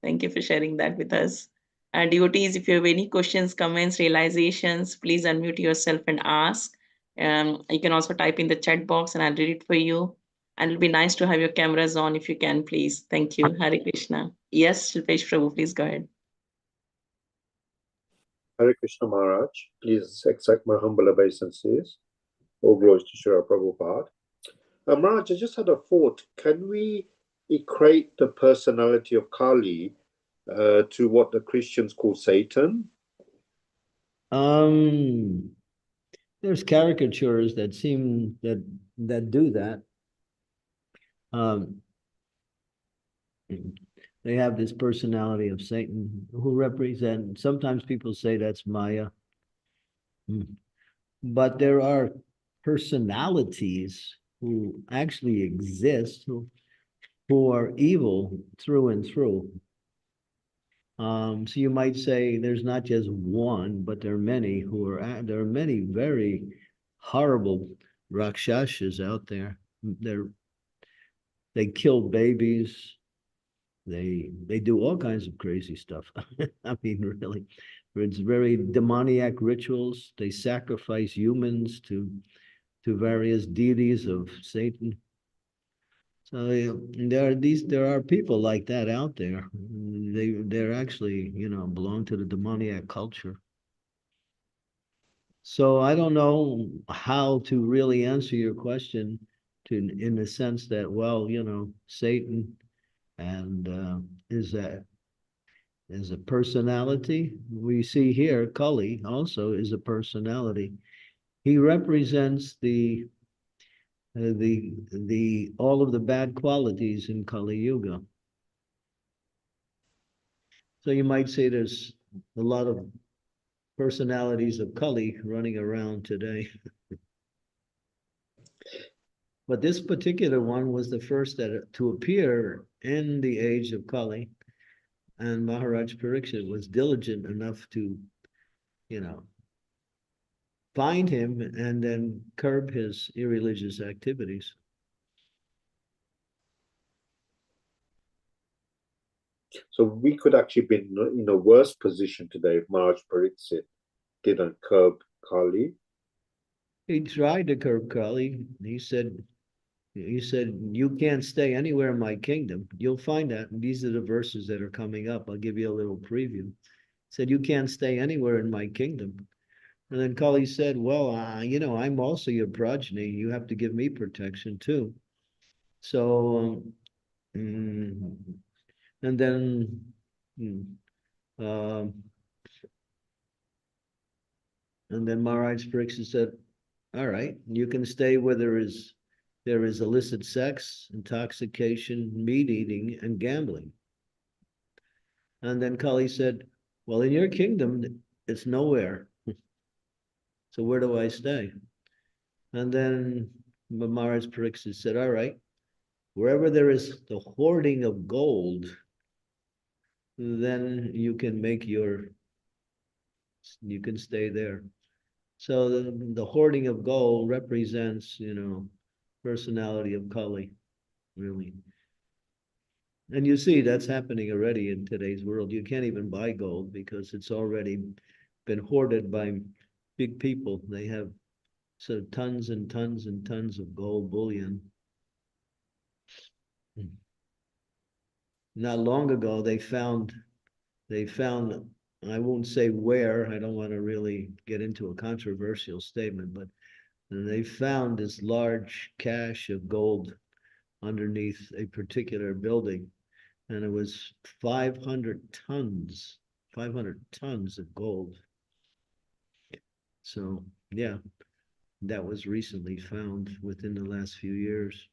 Thank you for sharing that with us. Devotees, if you have any questions, comments, realizations, please unmute yourself and ask. You can also type in the chat box and I'll read it for you. And it'll be nice to have your cameras on if you can, please. Thank you. Hare Krishna. Yes, Shilpesh Prabhu, please go ahead. Hare Krishna Maharaj, please accept my humble obeisances. All glories to Srila Prabhupada. Maharaj, I just had a thought. Can we equate the personality of Kali to what the Christians call Satan? There's caricatures that seem that do that. They have this personality of Satan who represent, sometimes people say that's Maya. But there are personalities who actually exist, who who are evil through and through. So you might say there's not just one, but there are many there are many very horrible rakshasas out there. They kill babies. They do all kinds of crazy stuff. I mean, really, it's very demoniac rituals. They sacrifice humans to various deities of Satan. So there are people like that out there. They're actually, belong to the demoniac culture. So I don't know how to really answer your question in the sense that, well, Satan and is a personality. We see here Kali also is a personality. He represents the all of the bad qualities in Kali Yuga. So you might say there's a lot of personalities of Kali running around today. But this particular one was the first to appear in the age of Kali, and Maharaj Pariksit was diligent enough to, find him and then curb his irreligious activities. So we could actually be in a worse position today if Maharaj Pariksit didn't curb Kali. He tried to curb Kali. He said, you can't stay anywhere in my kingdom. You'll find that. And these are the verses that are coming up. I'll give you a little preview. He said, you can't stay anywhere in my kingdom. And then Kali said, well, I'm also your progeny. You have to give me protection too. So, and then, and then Maharaj Pariksit said, all right, you can stay where there is illicit sex, intoxication, meat eating, and gambling. And then Kali said, well, in your kingdom, it's nowhere. So where do I stay? And then Maharaj Pariksit said, all right, wherever there is the hoarding of gold, then you can stay there. So the hoarding of gold represents, personality of Kali, really. And you see that's happening already in today's world. You can't even buy gold because it's already been hoarded by big people. They have tons and tons and tons of gold bullion. Not long ago, they found, I won't say where, I don't want to really get into a controversial statement, but they found this large cache of gold underneath a particular building. And it was 500 tons of gold. So yeah, that was recently found within the last few years.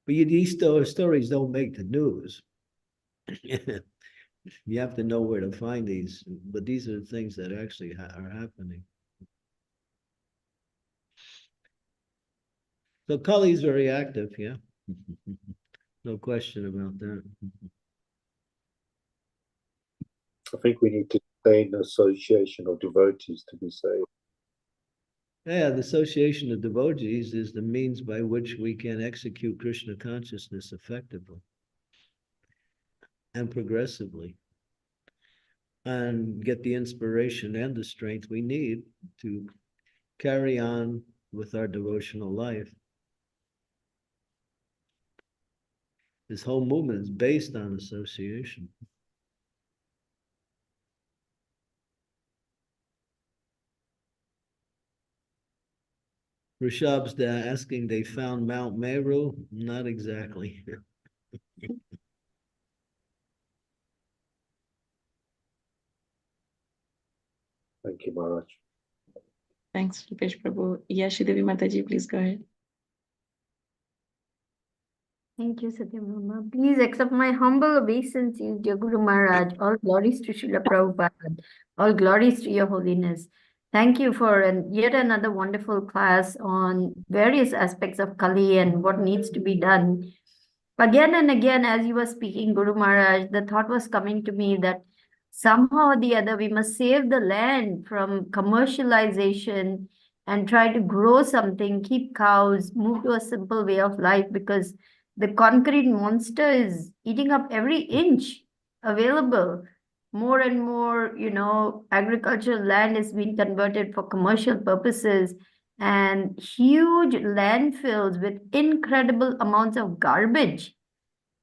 But these stories don't make the news. You have to know where to find these, but these are the things that actually are happening. So Kali is very active, yeah. No question about that. I think we need to stay in the association of devotees to be saved. Yeah, the association of devotees is the means by which we can execute Krishna consciousness effectively and progressively, and get the inspiration and the strength we need to carry on with our devotional life. This whole movement is based on association. Rishabh's asking, they found Mount Meru? Not exactly. Thank you, Maharaj. Thanks, Rupesh Prabhu. Yashi Devi Mataji, please go ahead. Thank you, Satyabhama. Please accept my humble obeisances, dear Guru Maharaj. All glories to Srila Prabhupada. All glories to your holiness. Thank you for yet another wonderful class on various aspects of Kali and what needs to be done. Again and again, as you were speaking, Guru Maharaj, the thought was coming to me that somehow or the other we must save the land from commercialization and try to grow something, keep cows, move to a simple way of life, because the concrete monster is eating up every inch available. More and more, agricultural land is being converted for commercial purposes, and huge landfills with incredible amounts of garbage.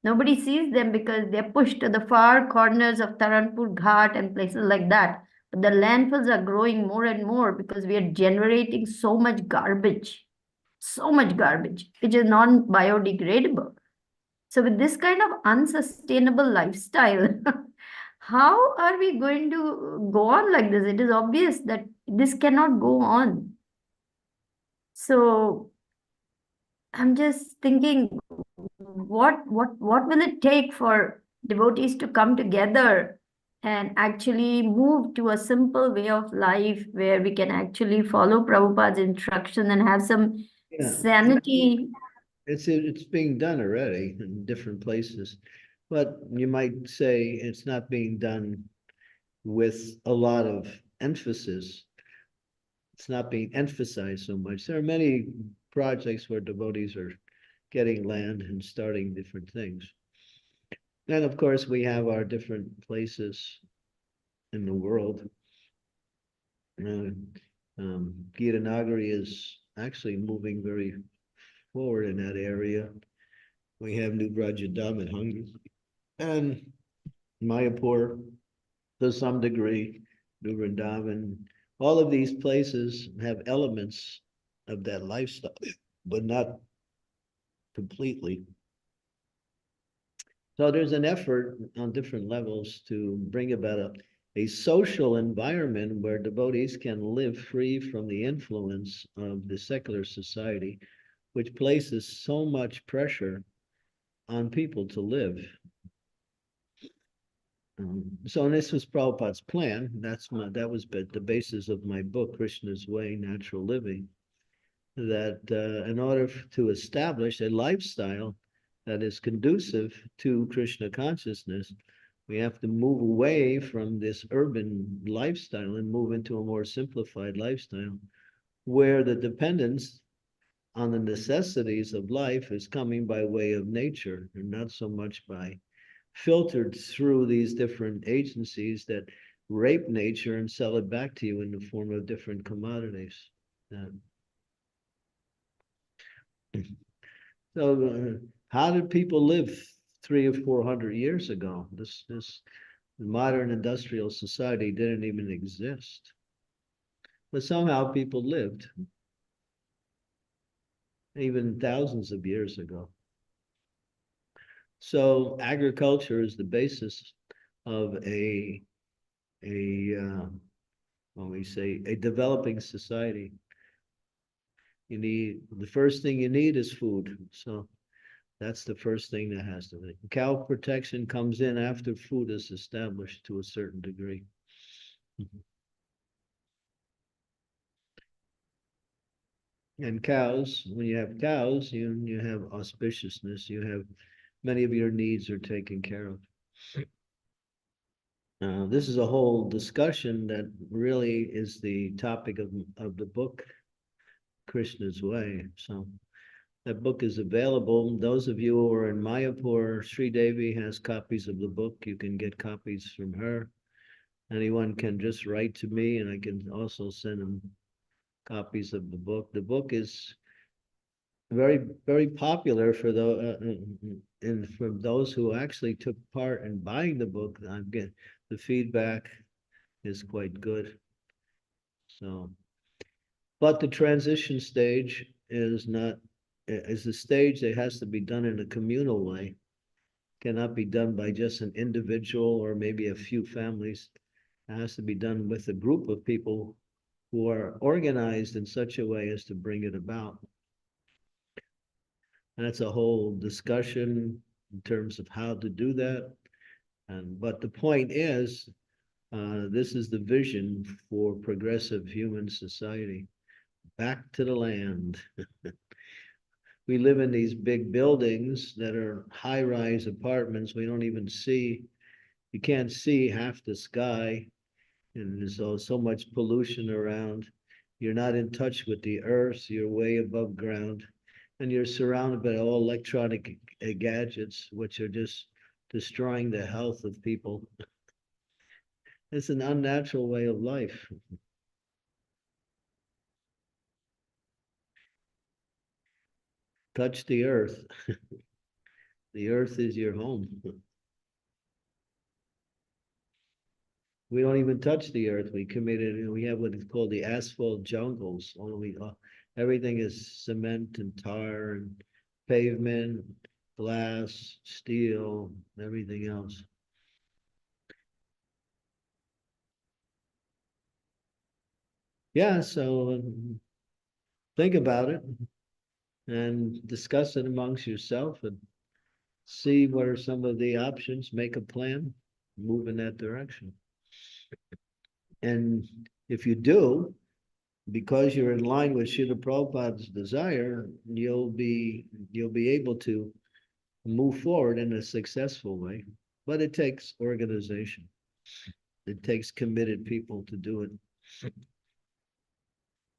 Nobody sees them because they're pushed to the far corners of Taranpur Ghat and places like that. But the landfills are growing more and more because we are generating so much garbage, which is non biodegradable. So, with this kind of unsustainable lifestyle, how are we going to go on like this? It is obvious that this cannot go on. So, I'm just thinking, what will it take for devotees to come together and actually move to a simple way of life where we can actually follow Prabhupada's instruction and have some Yeah, sanity? it's being done already in different places, but you might say it's not being done with a lot of emphasis. It's not being emphasized so much. There are many projects where devotees are getting land and starting different things. And of course, we have our different places in the world. Gitanagari is actually moving very forward in that area. We have New Brajadam in Hungary and Mayapur to some degree, New Vrindavan. All of these places have elements of that lifestyle, but not completely. So there's an effort on different levels to bring about a social environment where devotees can live free from the influence of the secular society, which places so much pressure on people to live. So this was Prabhupada's plan. That was the basis of my book, Krishna's Way, Natural Living, that in order to establish a lifestyle that is conducive to Krishna consciousness, we have to move away from this urban lifestyle and move into a more simplified lifestyle where the dependence on the necessities of life is coming by way of nature and not so much by filtered through these different agencies that rape nature and sell it back to you in the form of different commodities. So how did people live 300 or 400 years ago? This modern industrial society didn't even exist. But somehow people lived, even thousands of years ago. So agriculture is the basis of when we say a developing society. The first thing you need is food. So that's the first thing that has to be. Cow protection comes in after food is established to a certain degree. And cows, when you have cows, you have auspiciousness. You have many of your needs are taken care of. This is a whole discussion that really is the topic of the book, Krishna's Way. So that book is available. Those of you who are in Mayapur, Sri Devi has copies of the book. You can get copies from her. Anyone can just write to me and I can also send them copies of the book. The book is very, very popular for and from those who actually took part in buying the book. I'm getting the feedback is quite good. So, but the transition stage is a stage that has to be done in a communal way. Cannot be done by just an individual or maybe a few families. It has to be done with a group of people who are organized in such a way as to bring it about. And that's a whole discussion in terms of how to do that. But the point is This is the vision for progressive human society. Back to the land. We live in these big buildings that are high-rise apartments. We don't even see, you can't see half the sky, and there's so much pollution around. You're not in touch with the earth. You're way above ground, and you're surrounded by all electronic gadgets, which are just destroying the health of people. It's an unnatural way of life. Touch the earth. The earth is your home. We don't even touch the earth. We have what is called the asphalt jungles. Everything is cement and tar and pavement, glass, steel, everything else. Yeah, so think about it and discuss it amongst yourself and see what are some of the options, make a plan, move in that direction. And if you do, because you're in line with Srila Prabhupada's desire, you'll be able to move forward in a successful way. But it takes organization. It takes committed people to do it.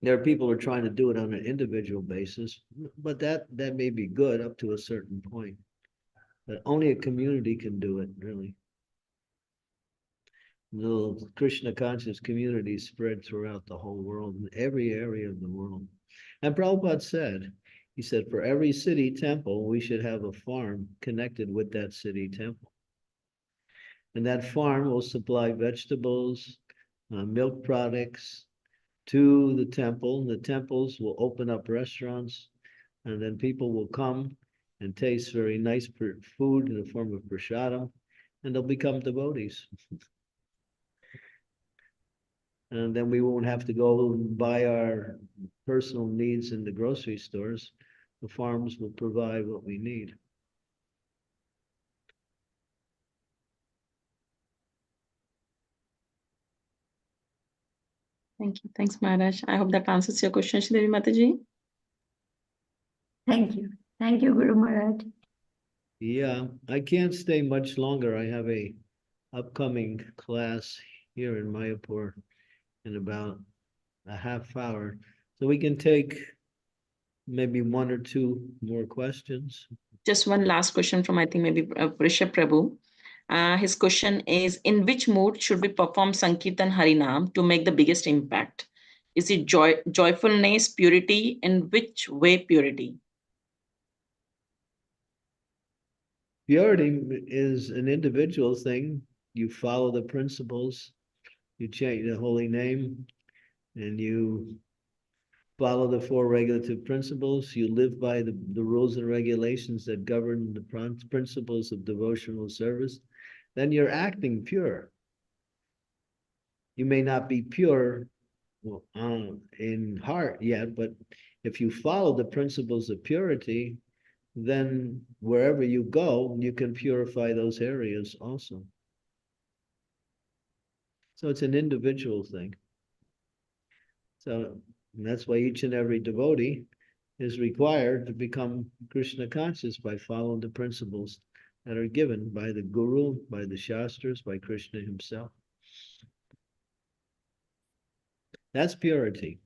There are people who are trying to do it on an individual basis, but that may be good up to a certain point. But only a community can do it, really. The Krishna conscious community spread throughout the whole world, in every area of the world. And Prabhupada said, he said, for every city temple, we should have a farm connected with that city temple. And that farm will supply vegetables, milk products to the temple. The temples will open up restaurants, and then people will come and taste very nice food in the form of prasadam, and they'll become devotees. And then we won't have to go and buy our personal needs in the grocery stores. The farms will provide what we need. Thank you. Thanks, Maharaj. I hope that answers your question, Shri Devi Mataji. Thank you. Thank you, Guru Maharaj. Yeah, I can't stay much longer. I have a upcoming class here in Mayapur in about a half hour. So we can take maybe one or two more questions. Just one last question from, I think, maybe Rishabh Prabhu. His question is, in which mood should we perform Sankirtan Harinam to make the biggest impact? Is it joyfulness, purity? In which way purity? Purity is an individual thing. You follow the principles, you chant the holy name, and you follow the four regulative principles. You live by the rules and regulations that govern the principles of devotional service. Then you're acting pure. You may not be pure in heart yet, but if you follow the principles of purity, then wherever you go, you can purify those areas also. So it's an individual thing. So that's why each and every devotee is required to become Krishna conscious by following the principles that are given by the Guru, by the Shastras, by Krishna himself. That's purity.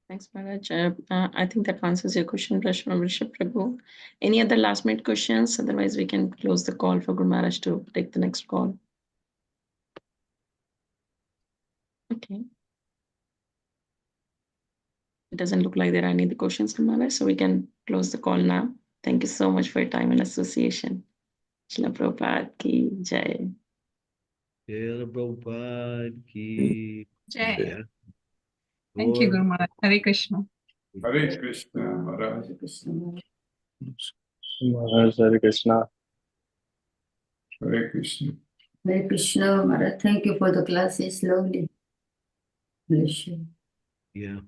Thanks, Maharaj. I think that answers your question, Rishabh Prabhu. Any other last minute questions? Otherwise, we can close the call for Guru Maharaj to take the next call. Okay. It doesn't look like there are any other questions, Guru Maharaj, so we can close the call now. Thank you so much for your time and association. Srila Prabhupada ki jai. Srila Prabhupada ki Jai. jai. Thank you, Guru Maharaj. Hare Krishna. Hare Krishna, Maharaj. Maharaj, Hare Krishna. Hare Krishna. Hare Krishna, Maharaj. Thank you for the classes. Lovely. Bless you. Yeah.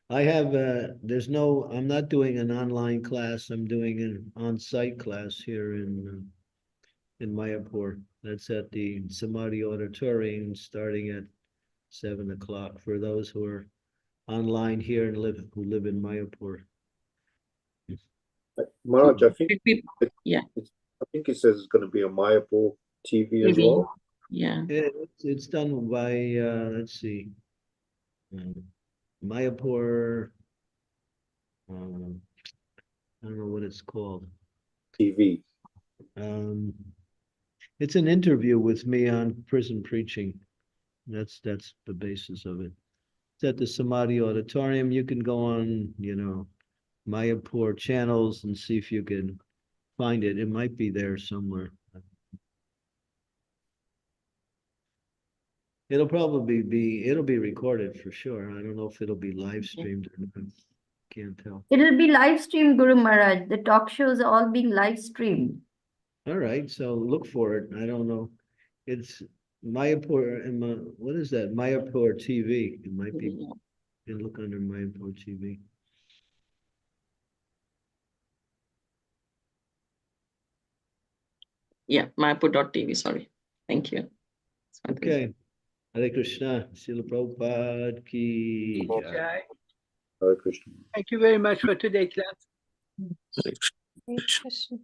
I have, I'm not doing an online class. I'm doing an on-site class here in Mayapur. That's at the Samadhi Auditorium, starting at 7 o'clock for those who are online here and who live in Mayapur. Maharaj, I think Yeah. I think it says it's going to be a Mayapur TV as TV. well. Yeah. It's done by, let's see, Mayapur, I don't know what it's called. TV. It's an interview with me on prison preaching. That's the basis of it. It's at the Samadhi Auditorium. You can go on, Mayapur channels and see if you can find it. It might be there somewhere. It'll probably it'll be recorded for sure. I don't know if it'll be live streamed or not. Can't tell. It'll be live streamed, Guru Maharaj. The talk shows are all being live streamed. All right, so look for it. I don't know. It's Mayapur and what is that? Mayapur TV. It might be. You can look under Mayapur TV. Yeah, Mayapur.tv, sorry. Thank you. Okay. Hare Krishna. Srila Prabhupada ki jai. Jai. Hare Krishna. Thank you very much for today's class. Hare Krishna. Hare Krishna.